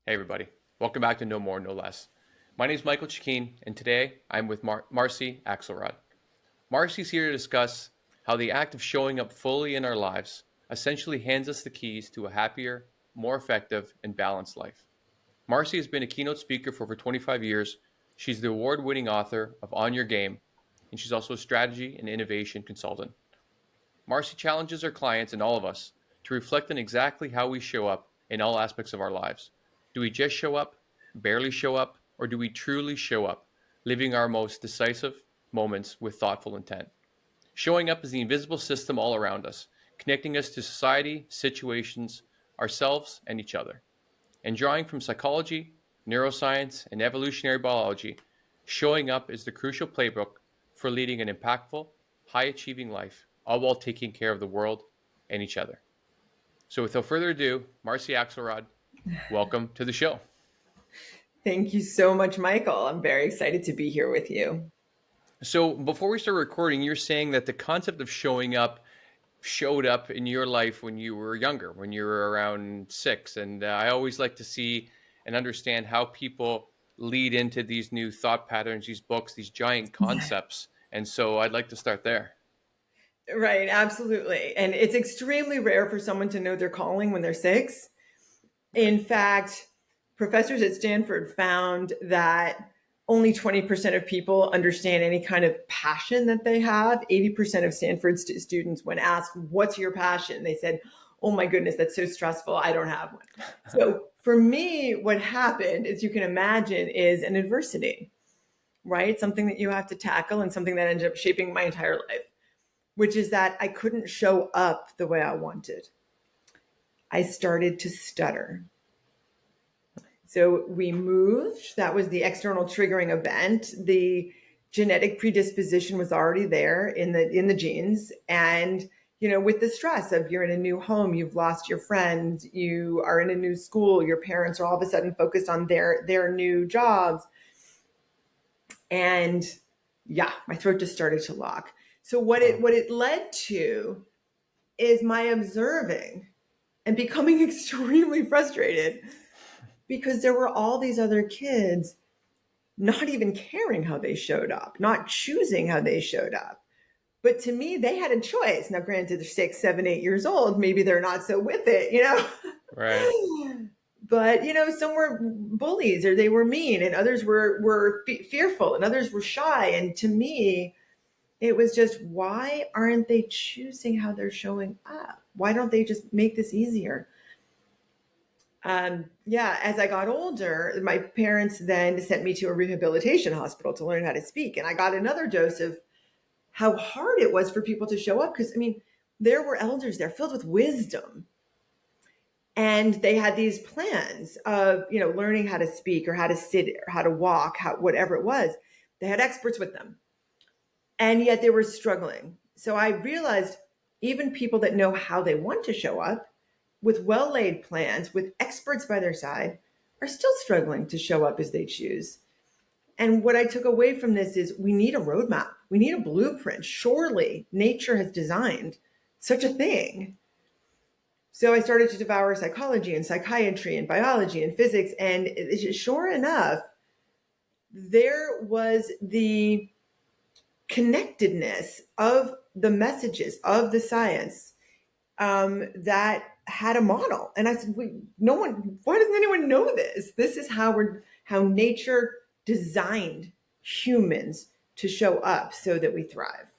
Hey everybody, welcome back to No More, No Less. My name is Michael Chikeen, and today I'm with Marcy Axelrod. Marcy's here to discuss how the act of showing up fully in our lives essentially hands us the keys to a happier, more effective, and balanced life. Marcy has been a keynote speaker for over 25 years. She's the award-winning author of On Your Game, and she's also a strategy and innovation consultant. Marcy challenges her clients and all of us to reflect on exactly how we show up in all aspects of our lives. Do we just show up, barely show up, or do we truly show up, living our most decisive moments with thoughtful intent? Showing up is the invisible system all around us, connecting us to society, situations, ourselves, and each other. And drawing from psychology, neuroscience, and evolutionary biology, showing up is the crucial playbook for leading an impactful, high achieving life, all while taking care of the world and each other. So, without further ado, Marcy Axelrod, welcome to the show. Thank you so much, Michael. I'm very excited to be here with you. So, before we start recording, you're saying that the concept of showing up showed up in your life when you were younger, when you were around 6. And I always like to see and understand how people lead into these new thought patterns, these books, these giant concepts. And so I'd like to start there. Right, absolutely. And it's extremely rare for someone to know their calling when they're 6. In fact, professors at Stanford found that only 20% of people understand any kind of passion that they have. 80% of Stanford students, when asked, "What's your passion?" they said, "Oh my goodness, that's so stressful. I don't have one." So for me, what happened, as you can imagine, is an adversity, right? Something that you have to tackle and something that ended up shaping my entire life, which is that I couldn't show up the way I wanted. I started to stutter. So we moved. That was the external triggering event. The genetic predisposition was already there in the genes. And with the stress of you're in a new home, you've lost your friend, you are in a new school, your parents are all of a sudden focused on their new jobs. And yeah, my throat just started to lock. So what it led to is my observing and becoming extremely frustrated because there were all these other kids not even caring how they showed up, not choosing how they showed up. But to me, they had a choice. Now, granted, they're 6, 7, 8 years old. Maybe they're not so with it. Right. But, some were bullies or they were mean and others were fearful and others were shy. And to me, it was just, why aren't they choosing how they're showing up? Why don't they just make this easier? As I got older, my parents then sent me to a rehabilitation hospital to learn how to speak. And I got another dose of how hard it was for people to show up. Because, there were elders there filled with wisdom. And they had these plans of, learning how to speak or how to sit or how to walk, whatever it was. They had experts with them. And yet they were struggling. So I realized even people that know how they want to show up with well-laid plans, with experts by their side, are still struggling to show up as they choose. And what I took away from this is we need a roadmap. We need a blueprint. Surely nature has designed such a thing. So I started to devour psychology and psychiatry and biology and physics. And sure enough, there was the connectedness of the messages of the science that had a model. And I said, why doesn't anyone know this? This is how nature designed humans to show up so that we thrive.